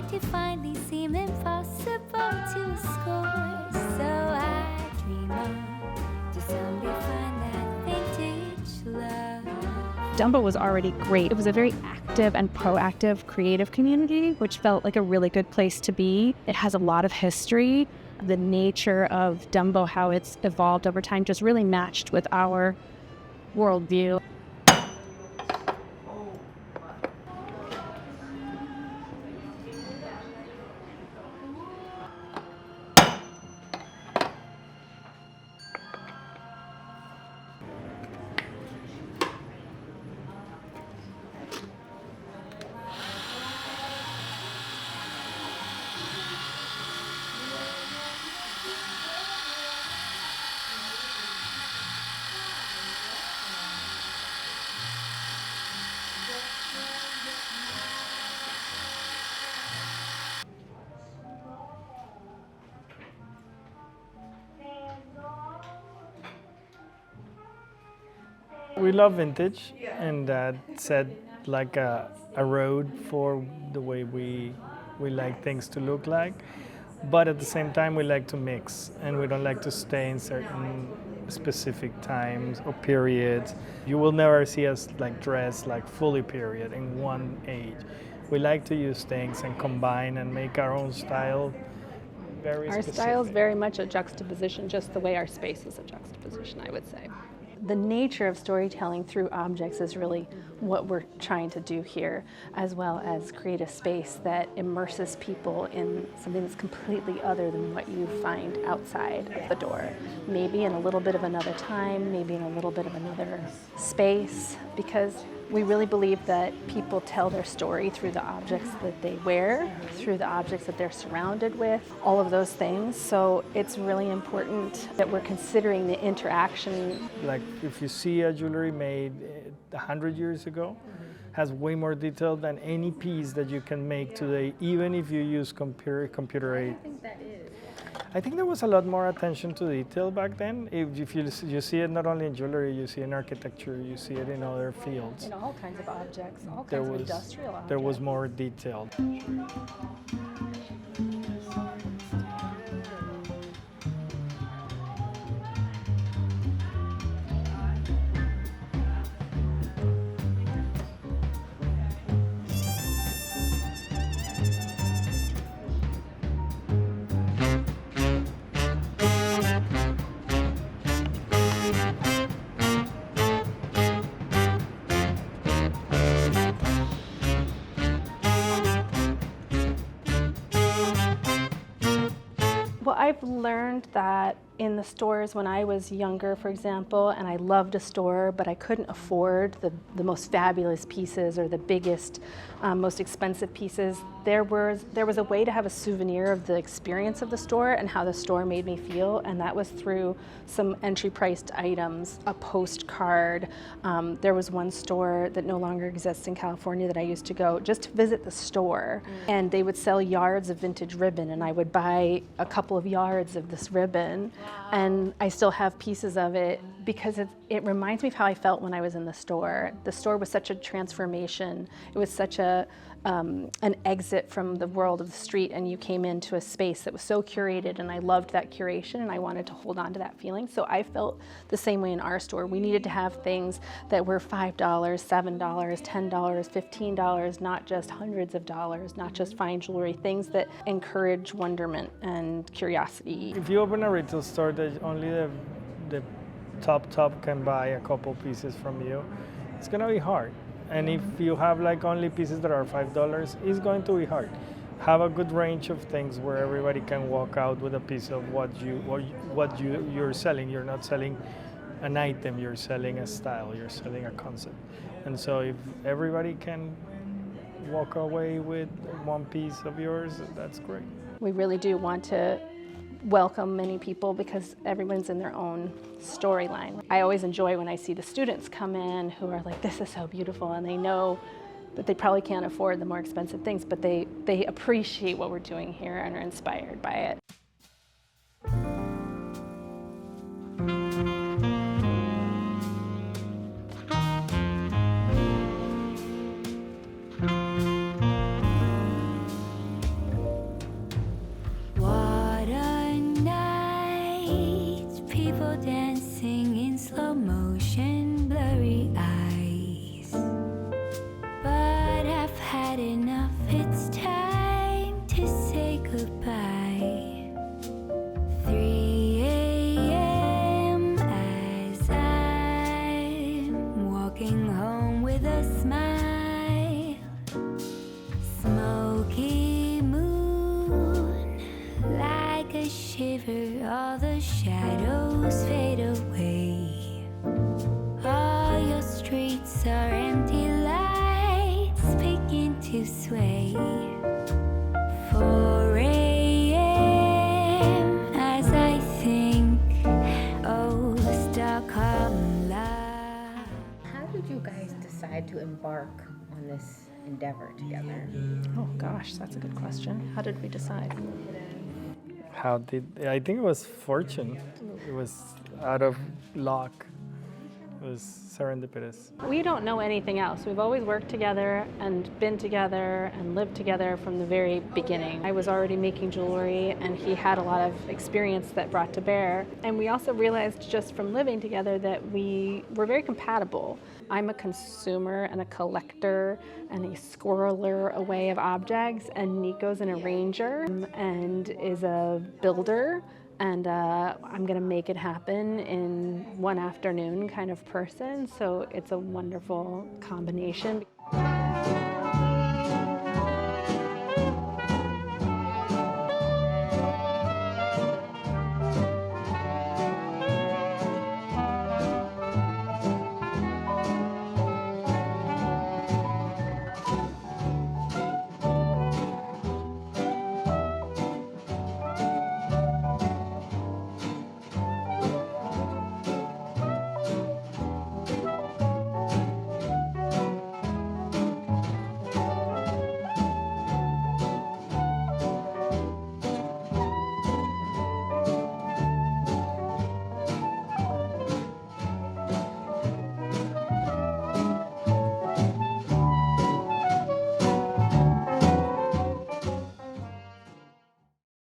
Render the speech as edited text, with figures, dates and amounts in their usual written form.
to finally seem impossible to score. So I dream on to someday find that vintage love. Dumbo was already great. It was a very active and proactive creative community, which felt like a really good place to be. It has a lot of history. The nature of Dumbo, how it's evolved over time, just really matched with our worldview. We love vintage, and that set like a road for the way we like things to look like. But at the same time, we like to mix, and we don't like to stay in certain specific times or periods. You will never see us like dress like fully period in one age. We like to use things and combine and make our own style very Our specific. style is very much a juxtaposition, just the way our space is a juxtaposition, I would say. The nature of storytelling through objects is really what we're trying to do here, as well as create a space that immerses people in something that's completely other than what you find outside of the door. Maybe in a little bit of another time, maybe in a little bit of another space, because we really believe that people tell their story through the objects that they wear, through the objects that they're surrounded with, all of those things. So it's really important that we're considering the interaction. Like if you see a jewelry made 100 years ago, has way more detail than any piece that you can make today, even if you use computer aid. I think there was a lot more attention to detail back then. If you see it not only in jewelry, you see it in architecture, you see it in other fields. In all kinds of objects, all kinds of industrial objects. There was more detail. Well, I've learned that in the stores when I was younger, for example, and I loved a store, but I couldn't afford the most fabulous pieces or the biggest, most expensive pieces, there was a way to have a souvenir of the experience of the store and how the store made me feel, and that was through some entry-priced items, a postcard. There was one store that no longer exists in California that I used to go just to visit the store, and they would sell yards of vintage ribbon, and I would buy a couple of yards of this ribbon. And I still have pieces of it because it reminds me of how I felt when I was in the store. The store was such a transformation. It was such an exit from the world of the street, and you came into a space that was so curated, and I loved that curation, and I wanted to hold on to that feeling. So I felt the same way in our store. We needed to have things that were $5, $7, $10, $15, not just hundreds of dollars, not just fine jewelry, things that encourage wonderment and curiosity. If you open a retail store that only the top can buy a couple pieces from you, it's gonna be hard. And if you have like only pieces that are $5, it's going to be hard. Have a good range of things where everybody can walk out with a piece of what you're selling. You're not selling an item, you're selling a style, you're selling a concept. And so if everybody can walk away with one piece of yours, that's great. We really do want to welcome many people because everyone's in their own storyline. I always enjoy when I see the students come in who are like, this is so beautiful, and they know that they probably can't afford the more expensive things, but they appreciate what we're doing here and are inspired by it. all the shadows fade away. All your streets are empty lights begin to sway. 4 a.m. as I think, oh, Stockholm love. How did you guys decide to embark on this endeavor together? Oh gosh, that's a good question. How did we decide? I think it was fortune. It was out of luck. It was serendipitous. We don't know anything else. We've always worked together and been together and lived together from the very beginning. I was already making jewelry and he had a lot of experience that brought to bear. And we also realized just from living together that we were very compatible. I'm a consumer and a collector and a squirreler away of objects, and Nico's an arranger and is a builder. And I'm gonna make it happen in one afternoon kind of person. So it's a wonderful combination.